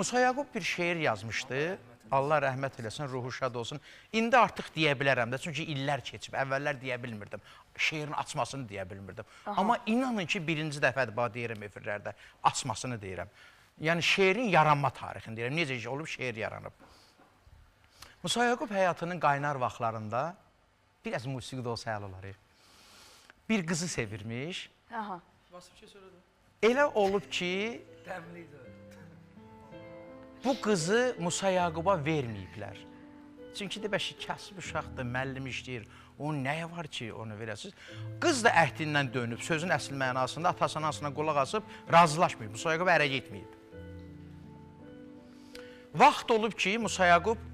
Musa Yaqub bir şeir yazmışdı. Allah rəhmət eləsin, ruhu şad olsun. İndi artıq deyə bilərəm də, çünki illər keçib. Əvvəllər deyə bilmirdim. Şeirin açmasını deyə bilmirdim. Amma inanın ki, birinci dəfədir, bax deyirəm efirlərdə, açmasını deyirəm. Yəni şeirin yaranma tarixini deyirəm. Necə olub şeir yaranıb. Musa Yaqub həyatının qaynar vaxtlarında, biraz musiqi də olsa həll olar. Bir qızı sevirmiş. Elə olub ki, bu qızı Musa Yaquba verməyiblər. Çünki də bəşi kasıb uşaqdır, müəllim işləyir. Onun nəyə var ki, onu verəsiniz? Qız da əhdindən dönüb, sözün əsl mənasında atasının anasına qulaq asıb, razılaşmayıb. Musa Yaqub ərə getməyib. Vaxt olub ki, Musa Yaqub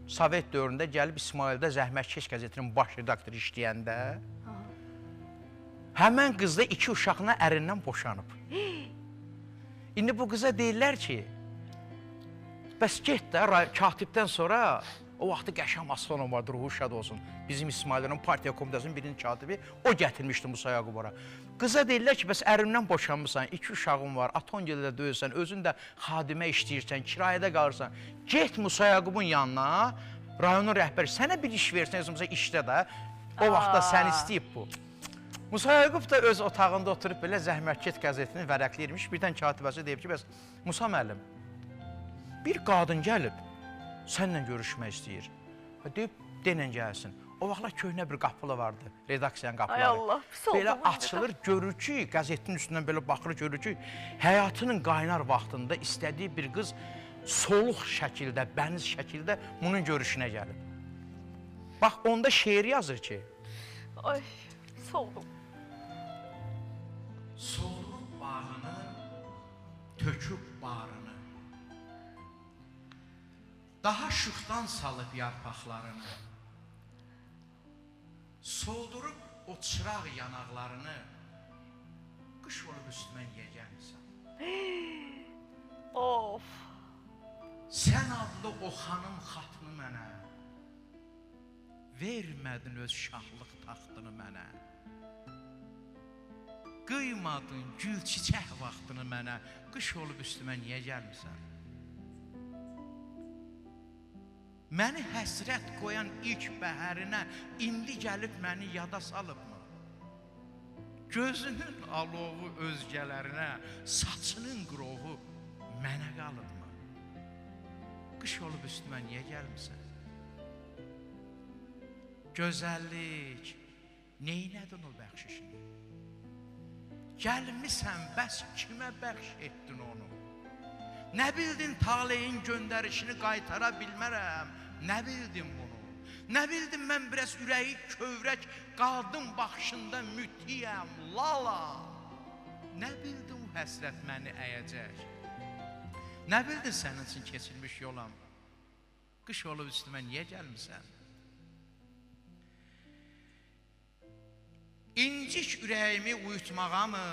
Sovet dövründə gəlib İsmaildə Zəhmətkeş qəzetinin baş redaktoru işləyəndə həmən qız da 2 uşaqla ərindən boşanıb. İndi bu qıza deyirlər ki, bəs get də, katibdən sonra o vaxtı Qəşəm Aslanov vardı, ruhu şad olsun. Bizim İsmaillərin partiya komitəsinin birinin katibi, o gətirmişdi Musa Yaqub ora. Qıza deyirlər ki, bəs ərindən boşanmışsan, 2 uşağın var, Atongildə də döyürsən, özün də xadimə işləyirsən, kirayədə qalırsan. Get Musa Yaqubun yanına, rayonun rəhbəri, sənə bir iş versən, özümüzə işlə də, o vaxtda sən istəyib bu. Musa Yaqub da öz otağında oturub belə Zəhmətkeş qəzetini vərəqləyirmiş. Birdən katibəsi deyib ki, bəs Musa müəllim, bir qadın gəlib, sənlə görüşmək istəyir. Deyib, denən gəlsin. O vaxtlar köhnə bir qapılı vardı, redaksiyanın qapıları. Ay Allah, pis oldu. Belə açılır, görür ki, qəzetin üstündən belə baxır, görür ki, həyatının qaynar vaxtında istədiyi bir qız soluq şəkildə, bəniz şəkildə bunun görüşünə gəlib. Bax, onda şeir yazır ki, Ay, pis oldum. Solub bağını, töküb barını, daha şıxdan salıb yarpaqlarını, soldurub o çıraq yanaqlarını, qış olub üstümə niyə gəlmirsən? Of. Sən adlı o xanım xatını mənə, vermədin öz şahlıq taxtını mənə, qıymadın gül çiçək vaxtını mənə, qış olub üstümə niyə gəlmirsən? Məni həsrət qoyan ilk bəhərinə indi gəlib məni yada salıbmı? Gözünün alovu özgələrinə, saçının qırovu mənə qalıbmı? Qış olub üstümə niyə gəlmirsən? Gözəllik, neynədin o bəxşişini? Gəlmisən, bəs kimə bəxş etdin onu? Nə bildin taleyin göndərişini qaytara bilmərəm, nə bildin bunu? Nə bildim mən biraz ürəyi kövrək, qaldım baxışında mütiyəm, lala. Nə bildin o həsrət məni əyəcək? Nə bildin sənin üçün keçilmiş yolam? Qış olub üstümə niyə gəlmirsən? İncik ürəyimi uyutmağa mı?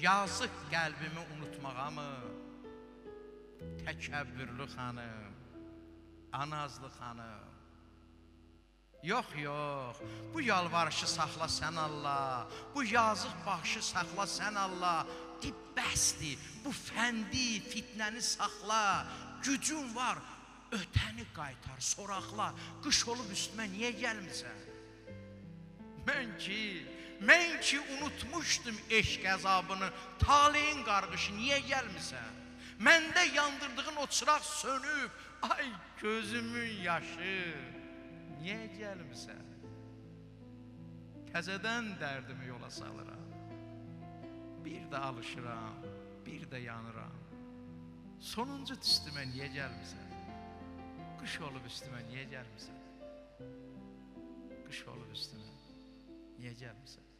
Yazıq qəlbimi unutmağa mı? Təkəbbürlü xanım, anazlı xanım. Yox, yox, bu yalvarışı saxla sən Allah, bu yazıq baxışı saxla sən Allah. Deyib, bəsdir, bu fəndi, fitnəni saxla, gücün var, ötəni qaytar, soraqla, qış olub üstümə niyə gəlmirsən? Mən ki unutmuşdum eşq əzabını, taleyin qarqışı niyə gəlmirsən? Məndə yandırdığın o çıraq sönüb, ay gözümün yaşı, niyə gəlmirsən? Təzədən dərdimi yola salıram, bir də alışıram, bir də yanıram. Sonuncu üstümə niyə gəlmirsən? Qış olub üstümə niyə gəlmirsən? Qış olub üstümə niyə gəlmirsən?